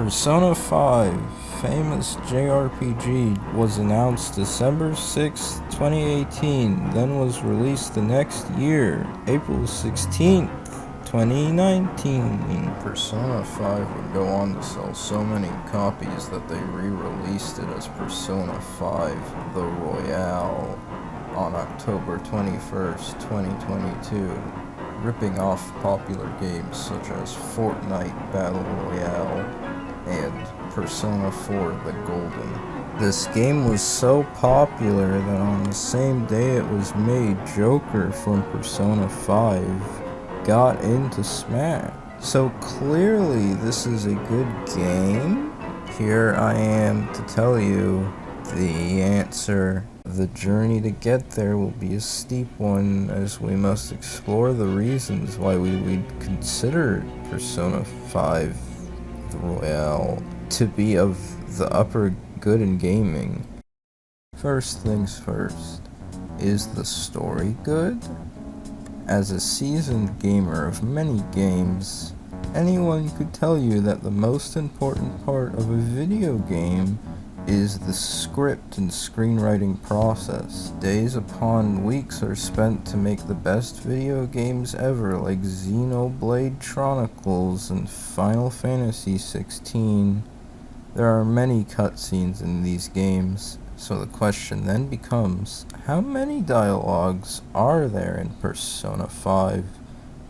Persona 5, famous JRPG, was announced December 6, 2018, then was released the next year, April 16th, 2019. Persona 5 would go on to sell so many copies that they re-released it as Persona 5 The Royale on October 21st, 2022. Ripping off popular games such as Fortnite Battle Royale and Persona 4 The Golden. This game was so popular that on the same day it was made, Joker from Persona 5 got into Smash. So clearly this is a good game. Here I am to tell you the answer. The journey to get there will be a steep one, as we must explore the reasons why we would consider Persona 5 The Royale to be of the upper good in gaming. First things first, is the story good? As a seasoned gamer of many games, anyone could tell you that the most important part of a video game is the script and screenwriting process. Days upon weeks are spent to make the best video games ever, like Xenoblade Chronicles and Final Fantasy XVI. There are many cutscenes in these games, so the question then becomes, how many dialogues are there in Persona 5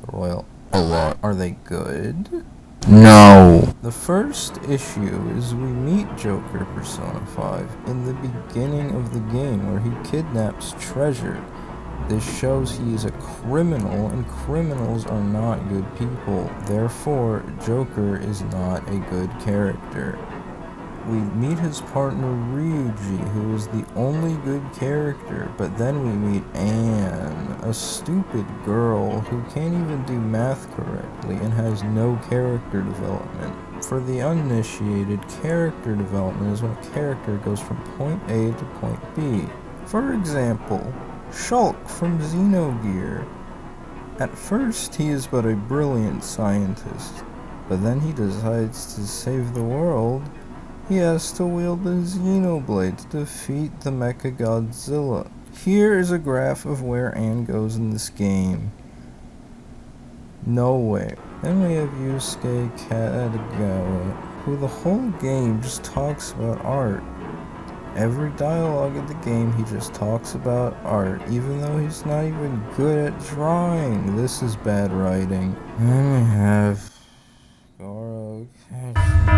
The Royale? A lot. Are they good? No! The first issue is we meet Joker Persona 5 in the beginning of the game where he kidnaps treasure. This shows he is a criminal, and criminals are not good people. Therefore, Joker is not a good character. We meet his partner Ryuji, who is the only good character, but then we meet Anne, a stupid girl who can't even do math correctly and has no character development. For the uninitiated, character development is when a character goes from point A to point B. For example, Shulk from Xenogear. At first, he is but a brilliant scientist, but then he decides to save the world. He has to wield the Xenoblade to defeat the Mechagodzilla. Here is a graph of where Anne goes in this game. Nowhere. Then we have Yusuke Katagawa, who the whole game just talks about art. Every dialogue in the game, he just talks about art, even though he's not even good at drawing. This is bad writing. Then we have Goro Kashi.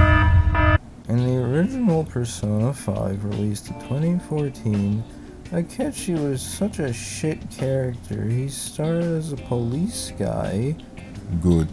In the original Persona 5, released in 2014, Akechi was such a shit character. He started as a police guy. Good.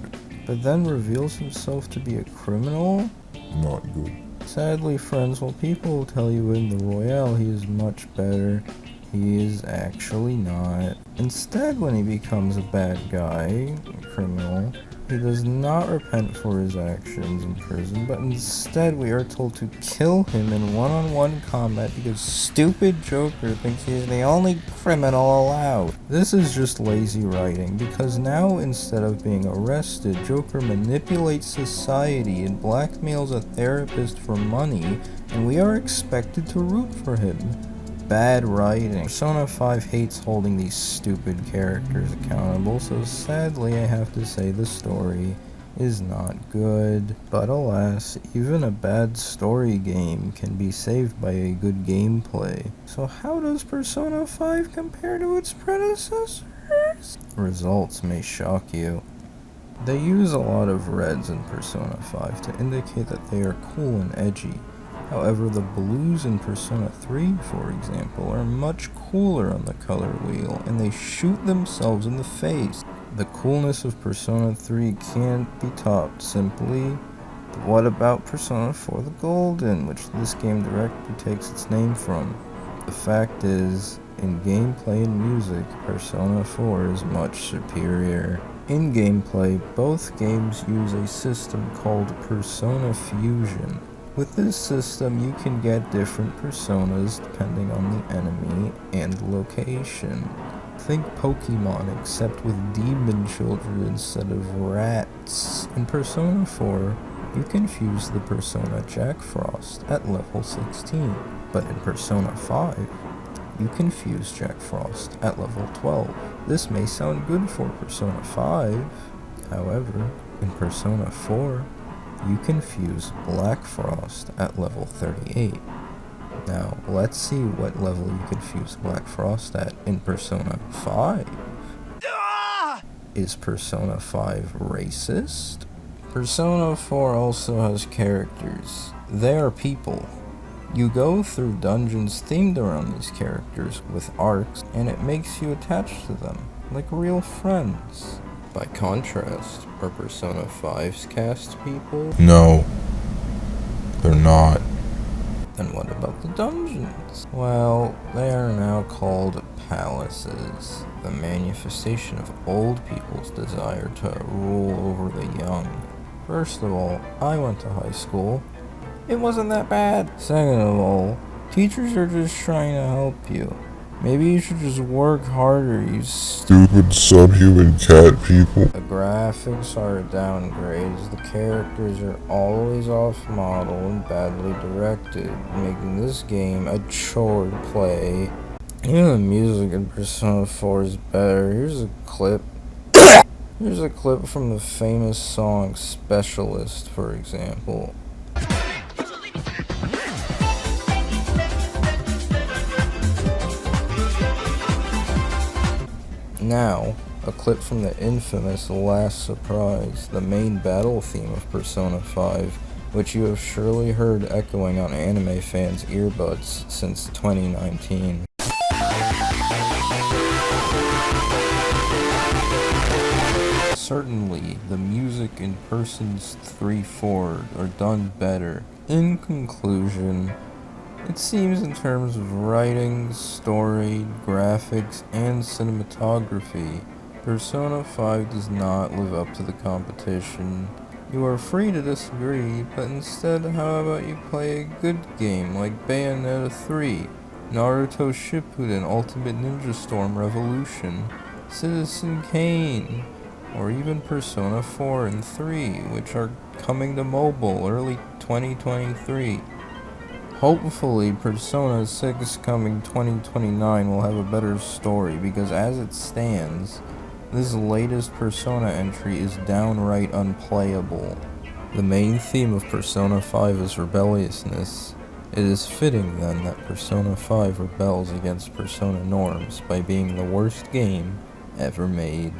But then reveals himself to be a criminal. Not good. Sadly, friends, while people will tell you in the Royale he is much better, he is actually not. Instead, when he becomes a bad guy, a criminal, he does not repent for his actions in prison, but instead we are told to kill him in one-on-one combat because stupid Joker thinks he is the only criminal allowed. This is just lazy writing, because now instead of being arrested, Joker manipulates society and blackmails a therapist for money, and we are expected to root for him. Bad writing. Persona 5 hates holding these stupid characters accountable, so sadly I have to say the story is not good. But alas, even a bad story game can be saved by a good gameplay. So how does Persona 5 compare to its predecessors? Results may shock you. They use a lot of reds in Persona 5 to indicate that they are cool and edgy. However, the blues in Persona 3, for example, are much cooler on the color wheel, and they shoot themselves in the face. The coolness of Persona 3 can't be topped simply. But what about Persona 4 The Golden, which this game directly takes its name from? The fact is, in gameplay and music, Persona 4 is much superior. In gameplay, both games use a system called Persona Fusion. With this system, you can get different personas depending on the enemy and location. Think Pokemon, except with demon children instead of rats. In Persona 4, you can fuse the persona Jack Frost at level 16, but in Persona 5, you can fuse Jack Frost at level 12. This may sound good for Persona 5, however, in Persona 4, you can fuse Black Frost at level 38. Now, let's see what level you can fuse Black Frost at in Persona 5. Is Persona 5 racist? Persona 4 also has characters. They are people. You go through dungeons themed around these characters with arcs, and it makes you attached to them, like real friends. By contrast, are Persona 5's cast people? No, they're not. Then what about the dungeons? Well, they are now called palaces, the manifestation of old people's desire to rule over the young. First of all, I went to high school. It wasn't that bad. Second of all, teachers are just trying to help you. Maybe you should just work harder, you Stupid subhuman cat people. The graphics are downgrades, the characters are always off model and badly directed, making this game a chore to play. Even the music in Persona 4 is better. Here's a clip from the famous song Specialist, for example. Now, a clip from the infamous Last Surprise, the main battle theme of Persona 5, which you have surely heard echoing on anime fans' earbuds since 2019. Certainly, the music in Persons 3-4 are done better. In conclusion, it seems in terms of writing, story, graphics, and cinematography, Persona 5 does not live up to the competition. You are free to disagree, but instead, how about you play a good game like Bayonetta 3, Naruto Shippuden Ultimate Ninja Storm Revolution, Citizen Kane, or even Persona 4 and 3, which are coming to mobile early 2023. Hopefully, Persona 6 coming 2029 will have a better story, because as it stands, this latest Persona entry is downright unplayable. The main theme of Persona 5 is rebelliousness. It is fitting then that Persona 5 rebels against Persona norms by being the worst game ever made.